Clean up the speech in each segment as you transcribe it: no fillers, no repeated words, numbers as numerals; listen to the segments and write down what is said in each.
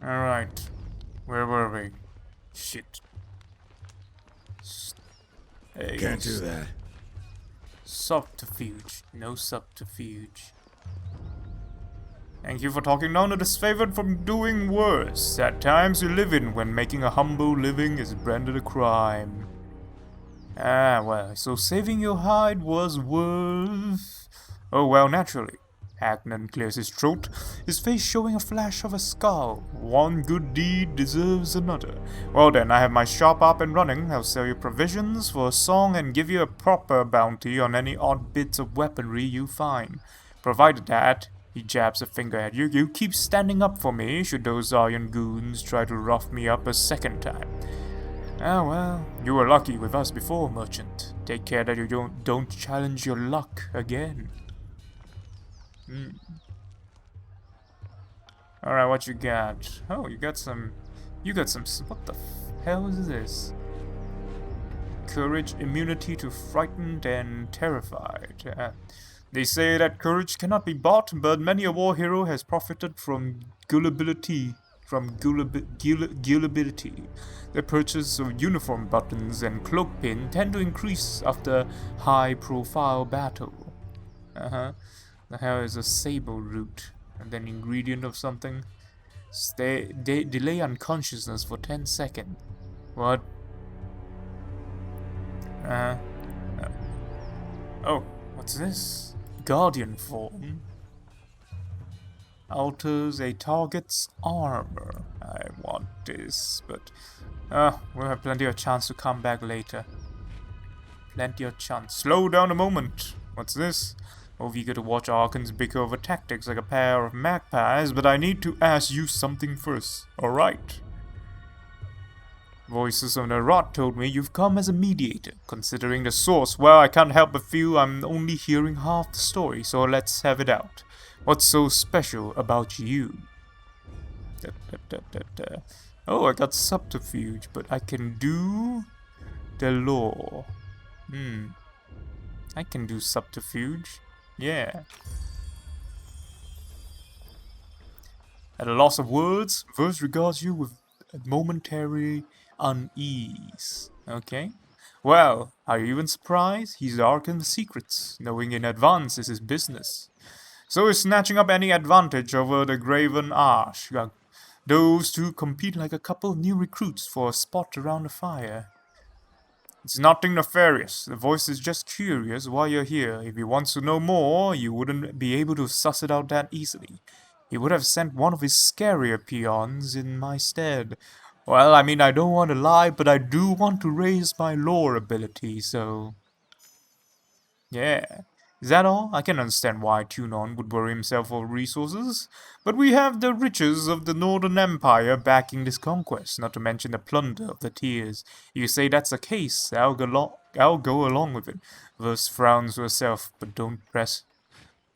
Alright. Where were we? Shit. Can't do that. Subterfuge. No subterfuge. Thank you for talking down to Disfavored from doing worse. At times you live in when making a humble living is branded a crime. Ah, well, so saving your hide was worth... Oh, well, naturally. Hagnon clears his throat, his face showing a flash of a scowl. One good deed deserves another. Well then, I have my shop up and running. I'll sell you provisions for a song and give you a proper bounty on any odd bits of weaponry you find. Provided that, he jabs a finger at you, you keep standing up for me should those Aryan goons try to rough me up a second time. Ah well, you were lucky with us before, merchant. Take care that you don't challenge your luck again. Alright, what you got? Oh, you got some... What the hell is this? Courage, immunity to frightened and terrified. They say that courage cannot be bought, but many a war hero has profited from gullibility. Gullibility. The purchase of uniform buttons and cloak pin tend to increase after high-profile battle. The hell is a sable root? And then ingredient of something? Delay unconsciousness for 10 seconds. What? Oh, what's this? Guardian form. Alters a target's armor. I want this, but... we'll have plenty of chance to come back later. Plenty of chance. Slow down a moment. What's this? Oh, eager to watch Arkans bicker over tactics like a pair of magpies, but I need to ask you something first. Alright. Voices of the Rot told me you've come as a mediator. Considering the source, well, I can't help but feel I'm only hearing half the story, so let's have it out. What's so special about you? Oh, I got subterfuge, but I can do the law. I can do subterfuge. Yeah. At a loss of words, verse regards you with a momentary unease. Okay. Well, are you even surprised? He's arcing the secrets. Knowing in advance is his business. So is snatching up any advantage over the Graven Arch. Those two compete like a couple of new recruits for a spot around the fire. It's nothing nefarious. The voice is just curious why you're here. If he wants to know more, you wouldn't be able to suss it out that easily. He would have sent one of his scarier peons in my stead. Well, I mean, I don't want to lie, but I do want to raise my lore ability, so... Yeah. Is that all? I can understand why Tunon would worry himself over resources, but we have the riches of the Northern Empire backing this conquest, not to mention the plunder of the Tears. You say that's the case, I'll go along with it. Verse frowns to herself, but doesn't press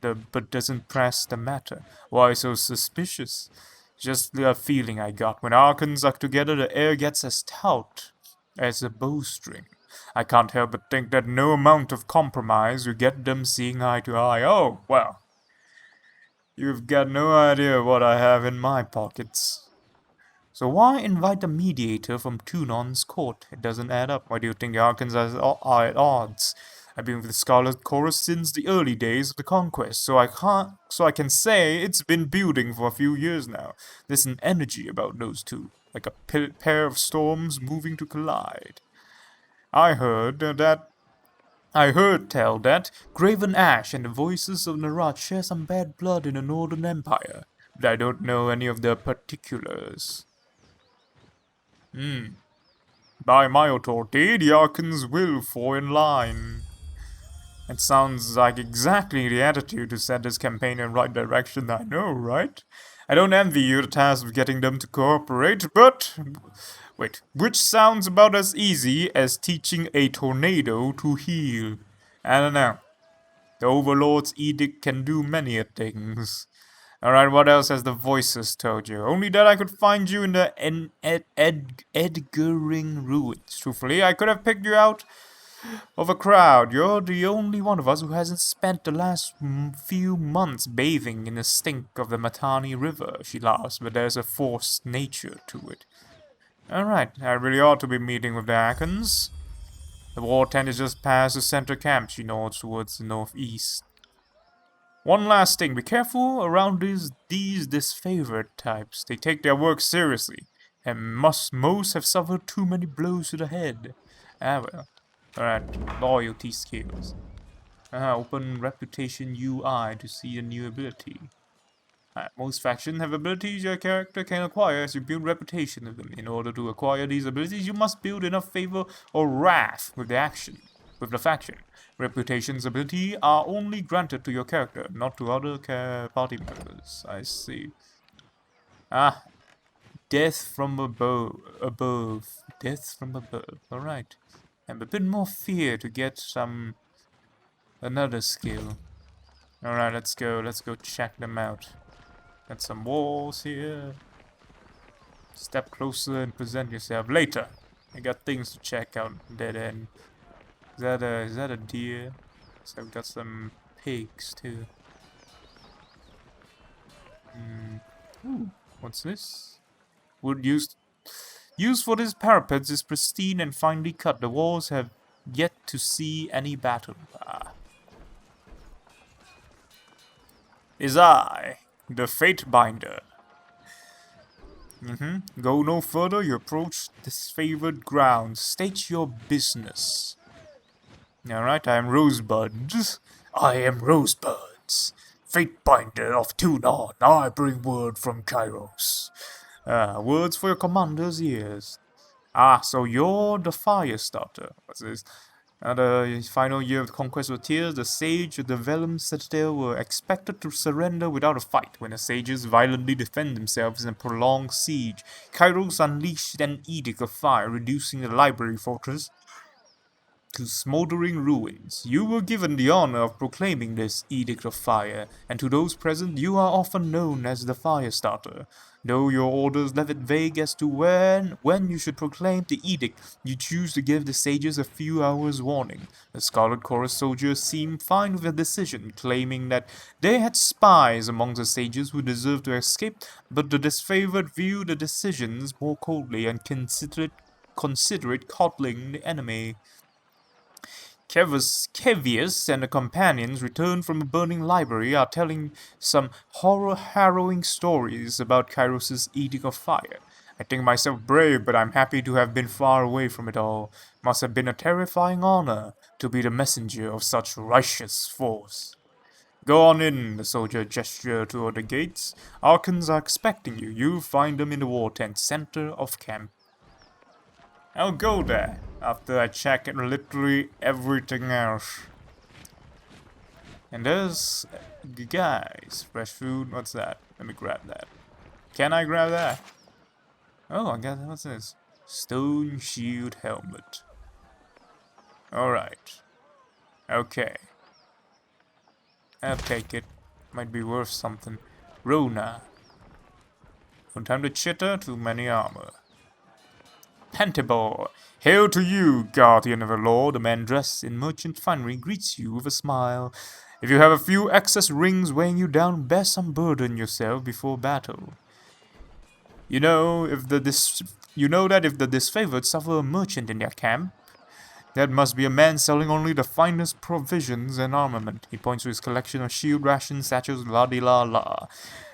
the matter. Why so suspicious? Just the feeling I got. When Arkans are together, the air gets as taut as a bowstring. I can't help but think that no amount of compromise will get them seeing eye to eye. Oh, well. You've got no idea what I have in my pockets. So why invite a mediator from Tunon's court? It doesn't add up. Why do you think the Arkans are at odds? I've been with the Scarlet Chorus since the early days of the conquest, so I can say it's been building for a few years now. There's an energy about those two, like a pair of storms moving to collide. I heard tell that Graven Ash and the Voices of Narat share some bad blood in the Northern Empire, but I don't know any of the particulars. By my authority, the Arkans will fall in line. It sounds like exactly the attitude to set this campaign in the right direction, I know, right? I don't envy you the task of getting them to cooperate, but... Wait, which sounds about as easy as teaching a tornado to heal. I don't know. The Overlord's edict can do many things. Alright, what else has the Voices told you? Only that I could find you in the Edgaring ruins. Truthfully, I could have picked you out of a crowd. You're the only one of us who hasn't spent the last few months bathing in the stink of the Matani River, she laughs, but there's a forced nature to it. Alright, I really ought to be meeting with the Akans. The war tent is just past the center camp, she nods towards the northeast. One last thing, be careful around these disfavored types. They take their work seriously, and most have suffered too many blows to the head. Ah well. Alright, loyalty skills. Open reputation UI to see a new ability. Most factions have abilities your character can acquire as you build reputation of them. In order to acquire these abilities, you must build enough favor or wrath with the faction. Reputation's ability are only granted to your character, not to other party members. I see. Death from above. Death from above. Alright. And a bit more fear to get another skill. Alright, let's go check them out. Got some walls here. Step closer and present yourself. Later. I got things to check out. Dead end. Is that a deer? So I've got some pigs too. Ooh, what's this? Wood used for these parapets is pristine and finely cut. The walls have yet to see any battle. Is I, the Fate Binder. Go no further, you approach disfavored ground. State your business. Alright, I am Rosebuds. I am Rosebuds. Fate Binder of Tunon. I bring word from Kairos. Words for your commander's ears. So you're the fire starter. What's this? The final year of the Conquest of Tears, the Sage of the Vellum Citadel were expected to surrender without a fight. When the sages violently defend themselves in a prolonged siege, Kairos unleashed an edict of fire, reducing the library fortress to smoldering ruins. You were given the honor of proclaiming this Edict of Fire, and to those present you are often known as the Fire Starter. Though your orders left it vague as to when you should proclaim the edict, you choose to give the sages a few hours' warning. The Scarlet Chorus soldiers seemed fine with the decision, claiming that they had spies among the sages who deserved to escape, but the disfavored viewed the decisions more coldly and considered it coddling the enemy. Kevius and the companions returned from the burning library are telling some horror-harrowing stories about Kairos' Edict of Fire. I think myself brave, but I'm happy to have been far away from it all. Must have been a terrifying honor to be the messenger of such righteous force. Go on in, the soldier gestured toward the gates. Arkans are expecting you. You'll find them in the war tent, center of camp. I'll go there after I check literally everything else. And there's guys, fresh food. What's that? Let me grab that. Can I grab that? Oh, I got what's this? Stone shield helmet. Alright. Okay. I'll take it. Might be worth something. Rona. From time to chitter, too many armor. Pantibor, hail to you, guardian of the law. The man dressed in merchant finery greets you with a smile. If you have a few excess rings weighing you down, bear some burden yourself before battle. You know that if the disfavored suffer a merchant in their camp, that must be a man selling only the finest provisions and armament. He points to his collection of shield rations, satchels, la-di-la-la.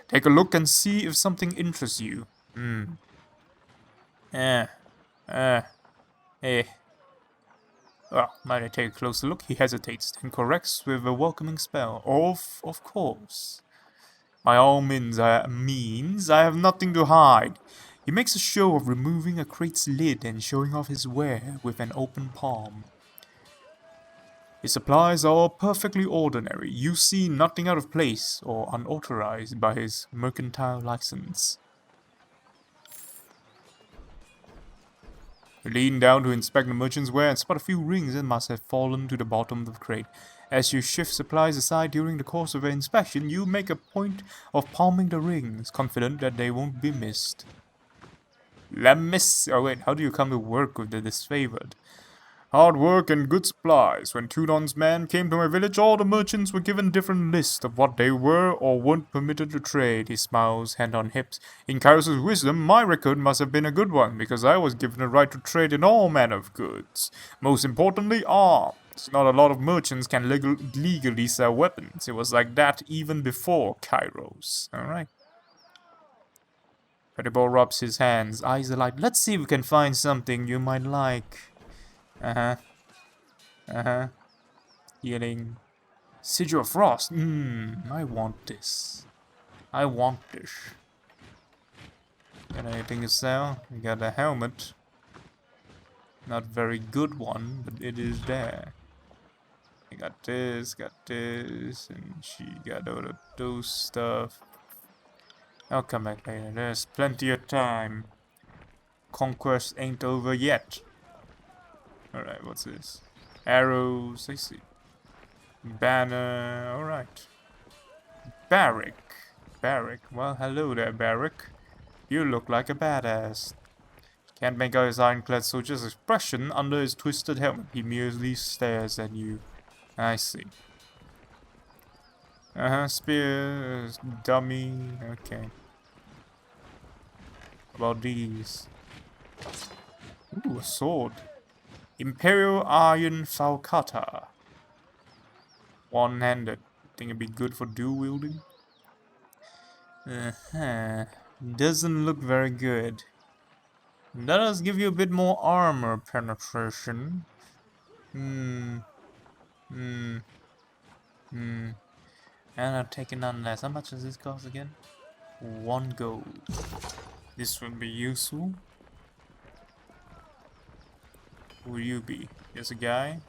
Take a look and see if something interests you. Well, might I take a closer look? He hesitates, then corrects with a welcoming spell. Of course. By all means, I have nothing to hide. He makes a show of removing a crate's lid and showing off his ware with an open palm. His supplies are all perfectly ordinary. You see nothing out of place or unauthorized by his mercantile license. You lean down to inspect the merchant's ware and spot a few rings that must have fallen to the bottom of the crate. As you shift supplies aside during the course of the inspection, you make a point of palming the rings, confident that they won't be missed. Oh wait, how do you come to work with the disfavored? Hard work and good supplies. When Tudon's men came to my village, all the merchants were given different lists of what they were or weren't permitted to trade. He smiles, hand on hips. In Kairos' wisdom, my record must have been a good one, because I was given a right to trade in all manner of goods. Most importantly, arms. Not a lot of merchants can legally sell weapons. It was like that even before Kairos. Alright. Petibor rubs his hands, eyes alight. Let's see if we can find something you might like. Healing. Sigil of Frost. I want this. I want this. Got anything to sell? We got a helmet. Not very good one, but it is there. I got this, and she got all of those stuff. I'll come back later. There's plenty of time. Conquest ain't over yet. Alright, what's this? Arrows, I see. Banner, alright. Barrack. Barrack. Well, hello there, Barrack. You look like a badass. Can't make out his ironclad soldier's expression under his twisted helmet. He merely stares at you. I see. Spear, dummy, okay. How about these? Ooh, a sword. Imperial Iron Falcata. One-handed. Think it'd be good for dual wielding? Doesn't look very good. That does give you a bit more armor penetration. And I'm taking none less. How much does this cost again? 1 gold. This would be useful. Who will you be? Just a guy?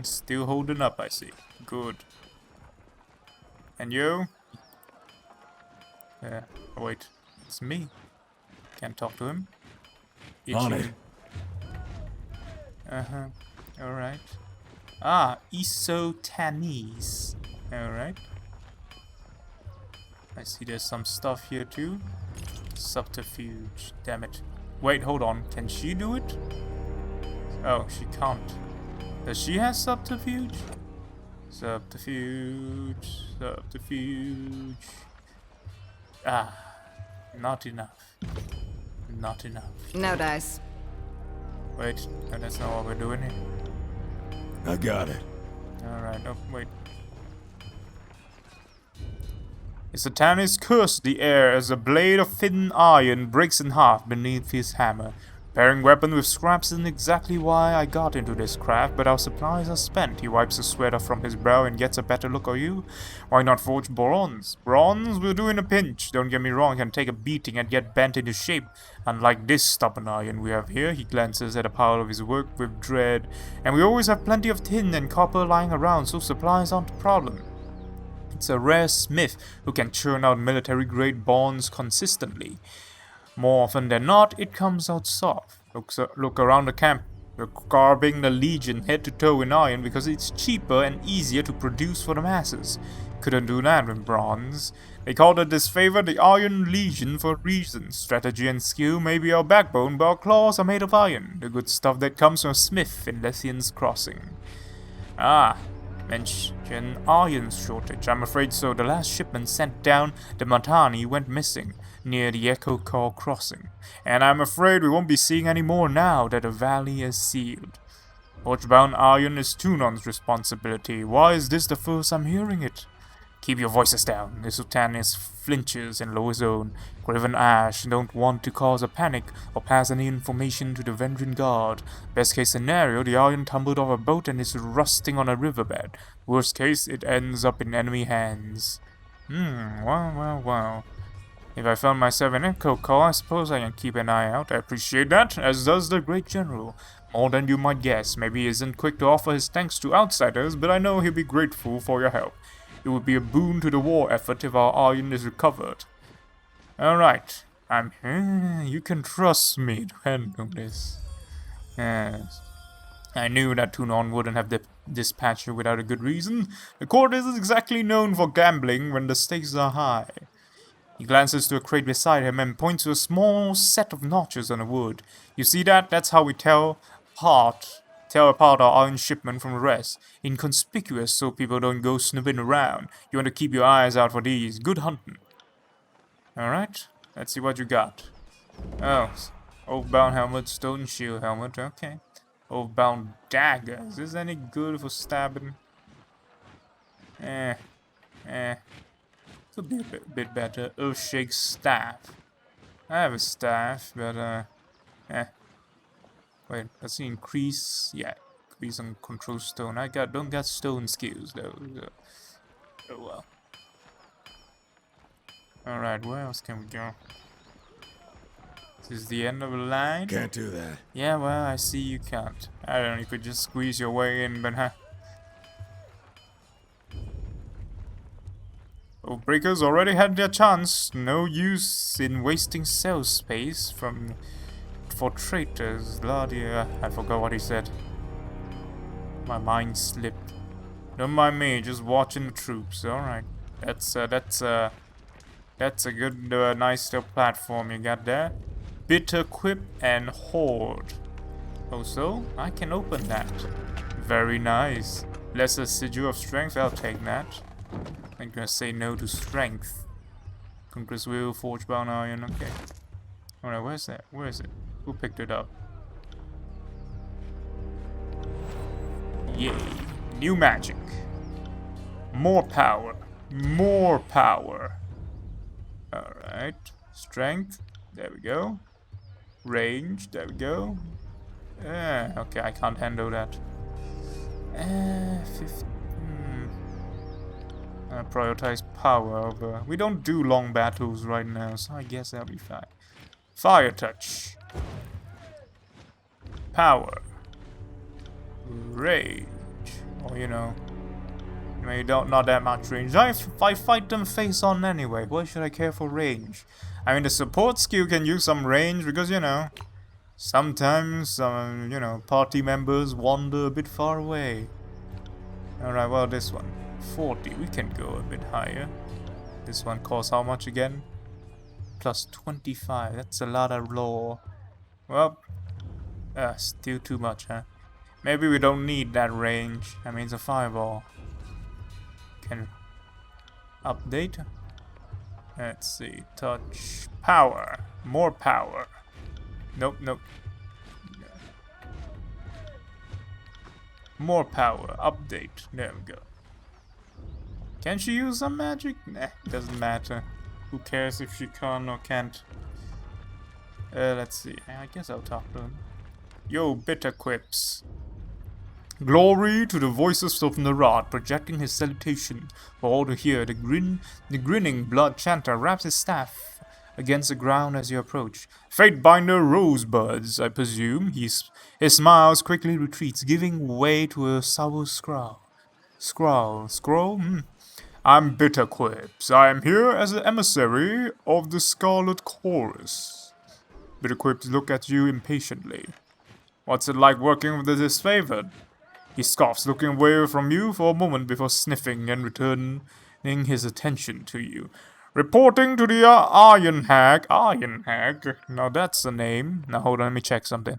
Still holding up, I see. Good. And you? Oh wait. It's me. Can't talk to him. On it. Alright. Ah, Isotanese. Alright. I see there's some stuff here too. Subterfuge. Damn it. Wait, hold on. Can she do it? Oh, she can't. Does she have subterfuge? Subterfuge. Subterfuge. Ah. Not enough. Not enough. No dice. Wait, that's not what we're doing here. I got it. Alright, oh, wait. Tyranny's curse the air as a blade of thin iron breaks in half beneath his hammer. Pairing weapon with scraps isn't exactly why I got into this craft, but our supplies are spent. He wipes the sweat off from his brow and gets a better look at you. Why not forge bronze? Bronze will do in a pinch. Don't get me wrong, can take a beating and get bent into shape. Unlike this stubborn iron we have here, he glances at a pile of his work with dread. And we always have plenty of tin and copper lying around, so supplies aren't a problem. It's a rare smith who can churn out military-grade bonds consistently. More often than not, it comes out soft. Look around the camp. We're carving the Legion head to toe in iron because it's cheaper and easier to produce for the masses. Couldn't do that with bronze. They call the Disfavored the Iron Legion for a reason. Strategy and skill may be our backbone, but our claws are made of iron. The good stuff that comes from a smith in Lethian's Crossing. Ah. Mention iron shortage. I'm afraid so. The last shipment sent down the Matani went missing near the Echo Call crossing, and I'm afraid we won't be seeing any more now that the valley is sealed. Forge-bound iron is Tunon's responsibility. Why is this the first I'm hearing it? Keep your voices down. The Sultanis flinches and lowers own. Graven Ash don't want to cause a panic or pass any information to the Vendrian Guard. Best case scenario, the iron tumbled off a boat and is rusting on a riverbed. Worst case, it ends up in enemy hands. Well. If I found myself an echo call, I suppose I can keep an eye out. I appreciate that, as does the great general. More than you might guess. Maybe he isn't quick to offer his thanks to outsiders, but I know he'll be grateful for your help. It would be a boon to the war effort if our iron is recovered. Alright, I'm here. You can trust me to handle this. Yes. I knew that Tunon wouldn't have dispatched you without a good reason. The court isn't exactly known for gambling when the stakes are high. He glances to a crate beside him and points to a small set of notches on the wood. You see that? That's how we tell apart our iron shipment from the rest. Inconspicuous so people don't go snooping around. You want to keep your eyes out for these. Good hunting. Alright, let's see what you got. Oh, oathbound helmet, stone shield helmet, okay. Oathbound dagger. Is this any good for stabbing? Eh, eh. Could be a bit better. Earthshake staff. I have a staff, but eh. Wait, does he increase? Yeah, increase on control stone. Don't got stone skills though. So. Oh well. Alright, where else can we go? This is the end of the line. Can't do that. Yeah, well, I see you can't. I don't know, you could just squeeze your way in, but huh? Oathbreakers already had their chance. No use in wasting cell space for traitors. Bloody, I forgot what he said. My mind slipped. Don't mind me, just watching the troops. Alright. That's a good, nice little platform you got there. Bitter Quip and Horde. Also, I can open that. Very nice. Lesser Sigil of Strength, I'll take that. I'm gonna say no to Strength. Conquest Wheel, Forge Bound Iron, okay. Alright, where's that? Where is it? Who picked it up? Yay. New magic. More power. More power. Alright. Strength. There we go. Range. There we go. Okay, I can't handle that. 15. Prioritize power over. We don't do long battles right now, so I guess that'll be fine. Fire touch. Power. Rage. Or, you know. Maybe not that much range. I fight them face on anyway. Why should I care for range? I mean, the support skill can use some range because, you know, sometimes, you know, party members wander a bit far away. Alright, well, this one. 40. We can go a bit higher. This one costs how much again? Plus 25. That's a lot of lore. Well, still too much, huh? Maybe we don't need that range. I mean, it's a fireball. Can update. Let's see. Touch. Power. More power. Nope, nope. More power. Update. There we go. Can she use some magic? Nah, doesn't matter. Who cares if she can or can't? Let's see. I guess I'll talk to him. Yo, bitter quips. Glory to the voices of Narad, projecting his salutation for all to hear. The grinning blood chanter wraps his staff against the ground as you approach. Fatebinder rosebuds, I presume. His smiles quickly retreats, giving way to a sour scrawl. Scroll? I'm Bitter Quips. I am here as an emissary of the Scarlet Chorus. Bitter Quips look at you impatiently. What's it like working with the Disfavored? He scoffs, looking away from you for a moment before sniffing and returning his attention to you. Reporting to the Iron Hag. Iron Hag? Now that's the name. Now hold on, let me check something.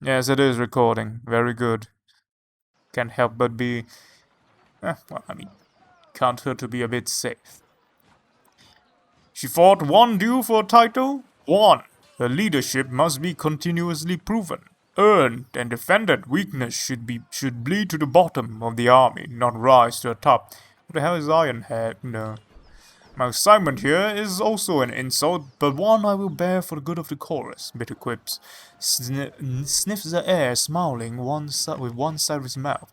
Yes, it is recording. Very good. Can't help but be... well, I mean, can't hurt to be a bit safe. She fought one due for a title? One. Her leadership must be continuously proven. Earned and defended. Weakness should bleed to the bottom of the army, not rise to the top. What the hell is Ironhead? No. My assignment here is also an insult, but one I will bear for the good of the chorus. Bitter quips. Sniffs the air, smiling with one side of his mouth.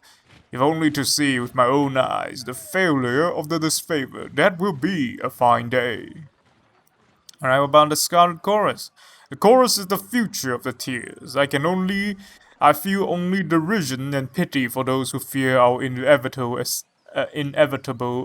If only to see with my own eyes the failure of the Disfavored, that will be a fine day. Alright, what about the Scarlet Chorus? The chorus is the future of the tiers. I feel only derision and pity for those who fear our inevitable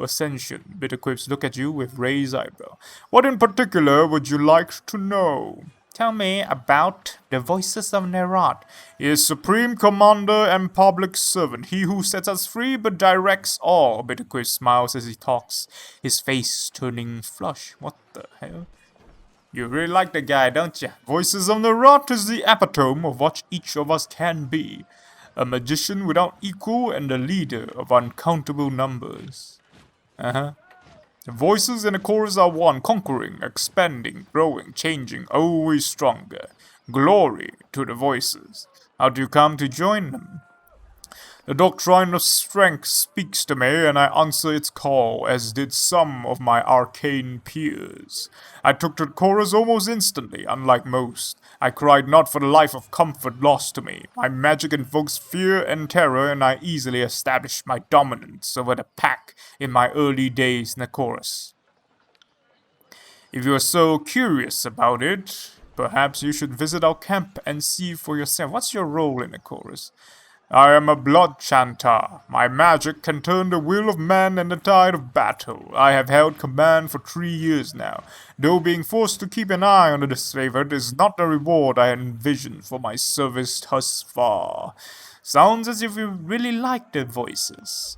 ascension. Bitter quips look at you with raised eyebrow. What in particular would you like to know? tell me about the voices of Nerat. He is supreme commander and public servant, he who sets us free but directs all. Bitterquist smiles as he talks, his face turning flush. What the hell? You really like the guy, don't you? Voices of Nerat is the epitome of what each of us can be. A magician without equal and a leader of uncountable numbers. Uh-huh. The voices in the chorus are one, conquering, expanding, growing, changing, always stronger. Glory to the voices. How do you come to join them? The doctrine of strength speaks to me, and I answer its call, as did some of my arcane peers. I took to the chorus almost instantly, unlike most. I cried not for the life of comfort lost to me. My magic invokes fear and terror, and I easily established my dominance over the pack in my early days in the chorus. If you are so curious about it, perhaps you should visit our camp and see for yourself. What's your role in the chorus? I am a blood chanter. My magic can turn the will of man and the tide of battle. I have held command for 3 years now, though being forced to keep an eye on the Disfavored is not the reward I had envisioned for my service thus far. Sounds as if you really like their voices.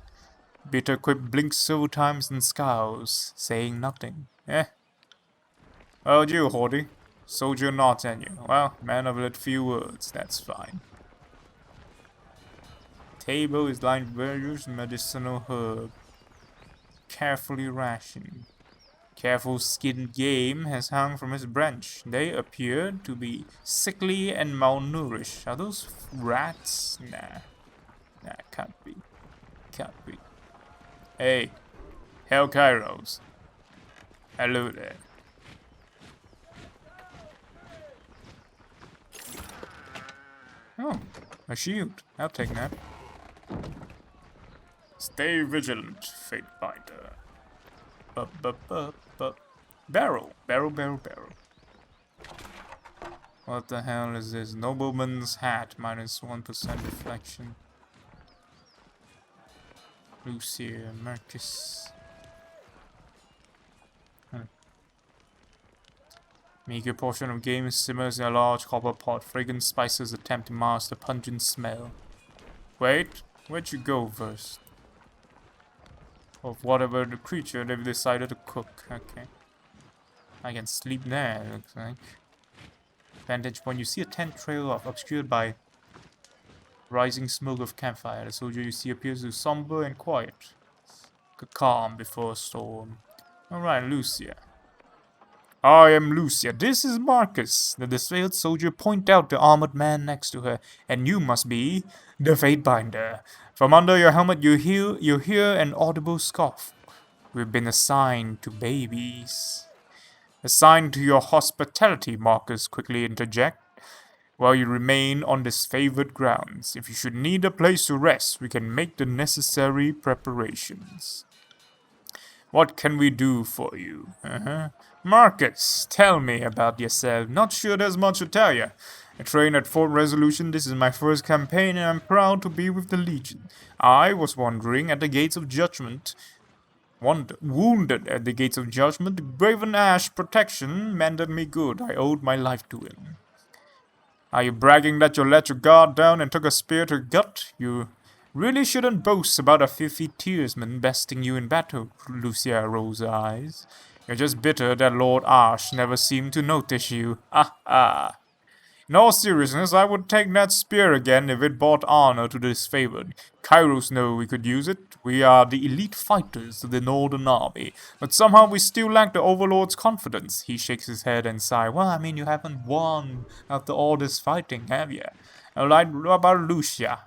Bitterquip blinks several times and scowls, saying nothing. Well, you, Hordy. Soldier nods at you. Well, man of but few words, that's fine. Table is lined with various medicinal herb. Carefully rationed. Careful skinned game has hung from his branch. They appear to be sickly and malnourished. Are those rats? Nah, can't be. Can't be. Hey, Hell Kairos. Hello there. Oh, a shield. I'll take that. Stay vigilant, Fate Binder. Barrel. What the hell is this? Nobleman's hat, minus 1% reflection. Lucia, Marcus. Meager portion of game simmers in a large copper pot. Fragrant spices attempt to mask the pungent smell. Wait, where'd you go first? Of whatever the creature they've decided to cook. Okay. I can sleep there, looks like. Vantage point. You see a tent trail off, obscured by rising smoke of campfire. The soldier you see appears to be somber and quiet. Calm before a storm. Alright, Lucia. I am Lucia. This is Marcus. The disfavored soldier pointed out the armored man next to her. And you must be the Fatebinder. From under your helmet you hear an audible scoff. We've been assigned to babies. Assigned to your hospitality, Marcus quickly interject. While you remain on disfavored grounds. If you should need a place to rest, we can make the necessary preparations. What can we do for you? Marcus, tell me about yourself. Not sure there's much to tell you. I trained at Fort Resolution. This is my first campaign and I'm proud to be with the Legion. I was wandering at the gates of judgment. Wounded at the gates of judgment. The Graven Ash protection mended me good. I owed my life to him. Are you bragging that you let your guard down and took a spear to gut? You really shouldn't boast about a filthy tearsman besting you in battle, Lucia rolls her eyes. You're just bitter that Lord Ash never seemed to notice you. Ah. In all seriousness, I would take that spear again if it brought honor to the disfavored. Kairos know we could use it. We are the elite fighters of the Northern Army, but somehow we still lack the Overlord's confidence. He shakes his head and sighs. Well, I mean, you haven't won after all this fighting, have you? Alright, what about Lucia?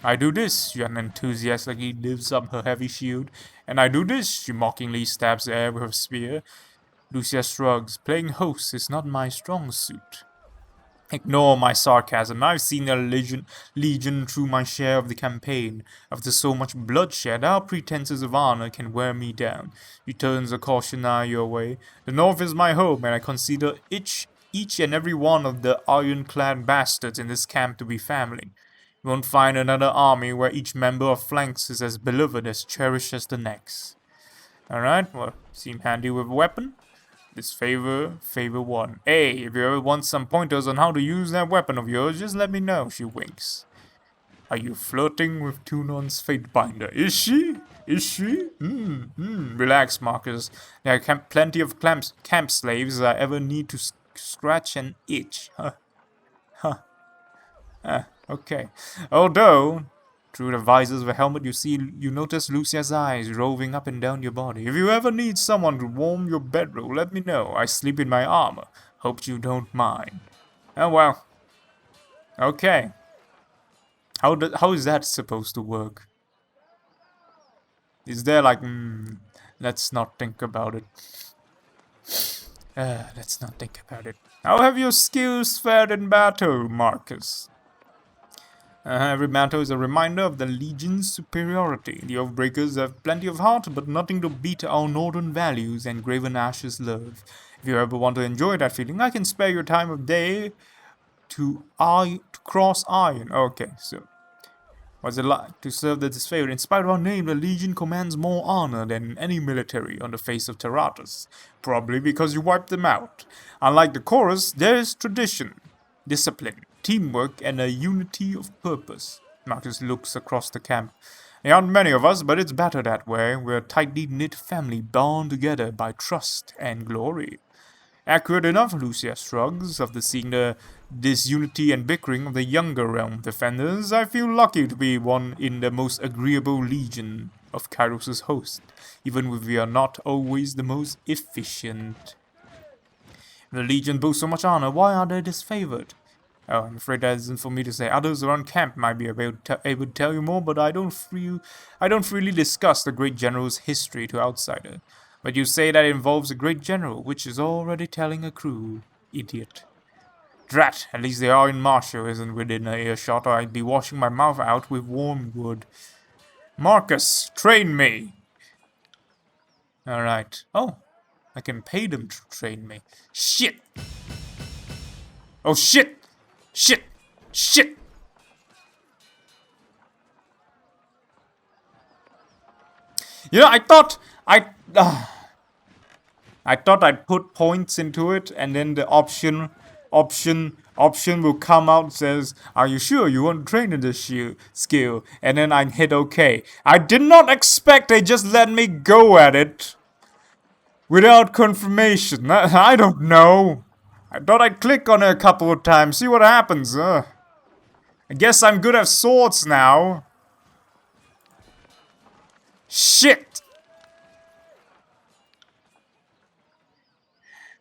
I do this, she enthusiastically lifts up her heavy shield. And I do this, she mockingly stabs the air with her spear. Lucia shrugs. Playing host is not my strong suit. Ignore my sarcasm. I've seen the legion through my share of the campaign. After so much bloodshed, our pretenses of honor can wear me down. He turns a caution eye your way. The North is my home, and I consider each and every one of the ironclad bastards in this camp to be family. You won't find another army where each member of flanks is as beloved, as cherished as the next. Alright, well, seem handy with a weapon. Favor 1. Hey, if you ever want some pointers on how to use that weapon of yours, just let me know, she winks. Are you flirting with Tunon's Fatebinder? Is she? Is she? Relax, Marcus. There are plenty of camp slaves that ever need to scratch an itch. Okay. Although, through the visors of a helmet, you notice Lucia's eyes roving up and down your body. If you ever need someone to warm your bedroll, let me know. I sleep in my armor. Hope you don't mind. Oh well. Okay. How is that supposed to work? Is there like, let's not think about it. Let's not think about it. How have your skills fared in battle, Marcus? Every battle is a reminder of the Legion's superiority. The Oathbreakers have plenty of heart, but nothing to beat our northern values and Graven Ash's love. If you ever want to enjoy that feeling, I can spare your time of day to cross iron. Okay, so what's it like to serve the Disfavored? In spite of our name, the Legion commands more honor than any military on the face of Terratus. Probably because you wiped them out. Unlike the Chorus, there is tradition, discipline, teamwork, and a unity of purpose. Marcus looks across the camp. There aren't many of us, but it's better that way. We're a tightly knit family bound together by trust and glory. Accurate enough, Lucia shrugs, after seeing the disunity and bickering of the younger realm defenders. I feel lucky to be one in the most agreeable legion of Kairos' host, even if we are not always the most efficient. The legion boasts so much honor, why are they disfavored? Oh, I'm afraid that isn't for me to say. Others around camp might be able to tell you more, but I don't freely discuss the great general's history to outsiders. But you say that it involves a great general, which is already telling a crew. Idiot. Drat, at least they are in Marshall isn't within an earshot, or I'd be washing my mouth out with warm wood. Marcus, train me! Alright. Oh, I can pay them to train me. Shit! Oh, shit! Shit! Shit! You know, I thought I'd put points into it, and then the option will come out and says, "Are you sure you want to train in this skill?" And then I hit OK. I did not expect they just let me go at it without confirmation. I don't know. I thought I'd click on it a couple of times, see what happens. I guess I'm good at swords now. Shit!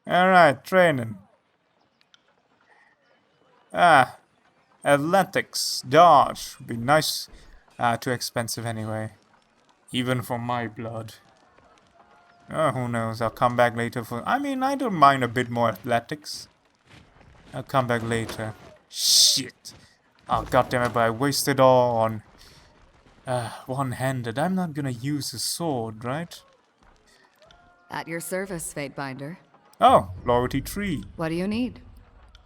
Alright, training. Athletics, dodge. Would be nice. Too expensive anyway. Even for my blood. Who knows, I'll come back later for... I mean, I don't mind a bit more athletics. I'll come back later. Shit. Oh, goddammit, but I wasted all on... one-handed. I'm not gonna use a sword, right? At your service, Fatebinder. Oh, loyalty tree. What do you need?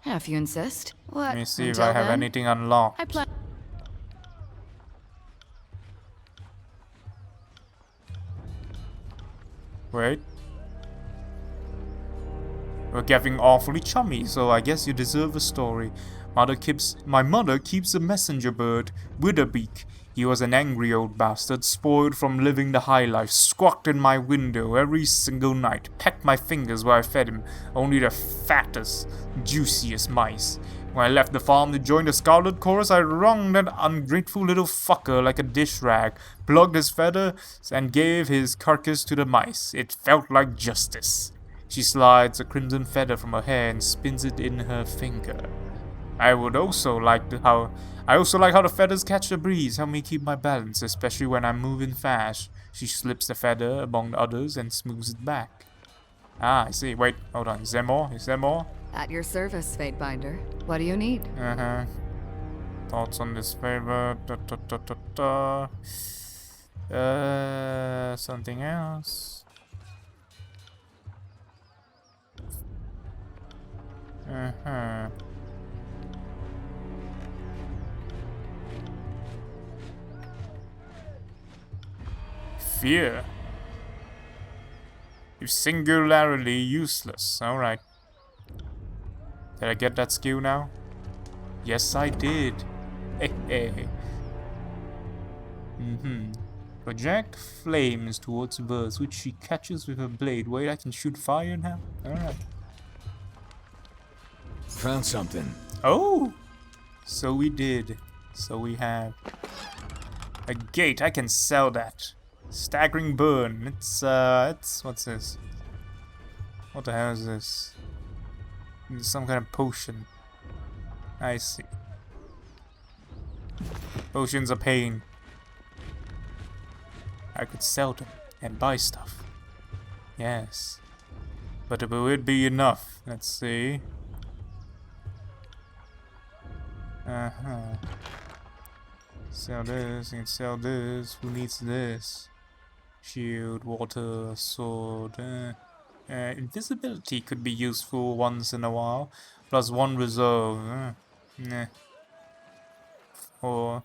If you insist. What? Let me see Until if I have then, anything unlocked. I plan. Wait. We're getting awfully chummy, so I guess you deserve a story. My mother keeps a messenger bird, Witherbeak. He was an angry old bastard, spoiled from living the high life, squawked in my window every single night, pecked my fingers where I fed him, only the fattest, juiciest mice. When I left the farm to join the Scarlet Chorus, I wrung that ungrateful little fucker like a dish rag, plugged his feathers, and gave his carcass to the mice. It felt like justice. She slides a crimson feather from her hair and spins it in her finger. I also like how the feathers catch the breeze, help me keep my balance, especially when I'm moving fast. She slips the feather among the others and smooths it back. Ah, I see. Wait, hold on. Is there more? Is there more? At your service, Fatebinder. What do you need? Thoughts on this favor? Something else. Fear. You're singularly useless. Alright. Did I get that skill now? Yes, I did. Hehe. Project flames towards birds, which she catches with her blade. Wait, I can shoot fire now? Alright. Found something. Oh! So we did. So we have. A gate, I can sell that. Staggering burn. It's what's this? What the hell is this? It's some kind of potion. I see. Potions are pain. I could sell them and buy stuff. Yes. But will it be enough? Let's see. Sell this, you can sell this. Who needs this? Shield, water, sword. Invisibility could be useful once in a while. Plus 1 reserve. Nah. Or,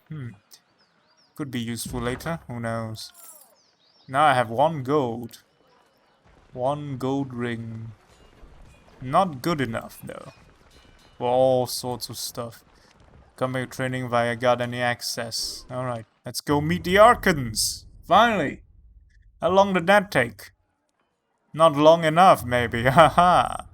could be useful later. Who knows? Now I have 1 gold. 1 gold ring. Not good enough, though. For all sorts of stuff. Combat training via got any access. Alright, let's go meet the Archons. Finally! How long did that take? Not long enough, maybe. Haha.